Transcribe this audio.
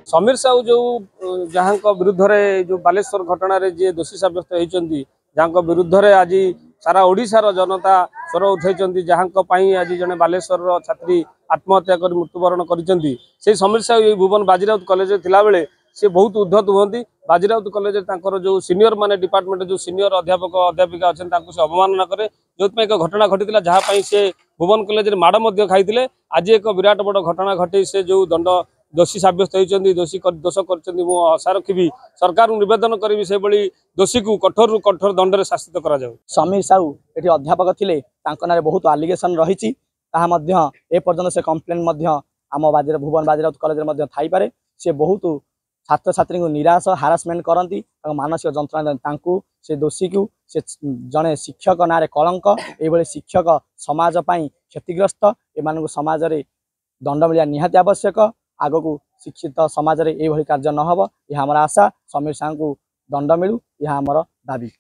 समीर साहू जो जहाँ विरुद्ध जो बालेश्वर घटना जी दोषी सब्यस्त होती जहाँ विरुद्ध आज सारा ओडिशार जनता स्वर उठे जहाँ आज जड़े बालेश्वर छात्री आत्महत्या कर मृत्युवरण कर समीर साहू भुवन बाजीराउत कॉलेज थिला बेले से बहुत उद्धत हुए बाजीराउत कॉलेज जो सीनियर माने डिपार्टमेंट जो सीनियर अध्यापक अध्यापिका अच्छा से अवमानना करे जो एक घटना घटी जहाँ से भुवन कॉलेज माड़ खाई आज एक विराट बड़ घटना घटे से जो दंड दोषी सब्यस्त होती दोषी दोष कर आशा रखी सरकार निवेदन करी से दोषी को कठोर रु कठोर दंड शासित करा जाऊ। समीर साहू ये अध्यापक थिले ना बहुत आलिगेसन रही एपर्यंत से कम्प्लेन आम भुवन बाजीराउत कॉलेज थी पारे से बहुत छात्र छात्री को निराश हारासमेंट करती मानसिक जंत्रणा से दोषी को से जड़े शिक्षक ना कलंक ये शिक्षक समाज क्षतिग्रस्त एम समाज में दंड मिलिया निहाती आवश्यक आग को शिक्षित समाज में ये कार्य न हो यह आम आशा समीर साहू को दंड मिलू यह आमर दाबी।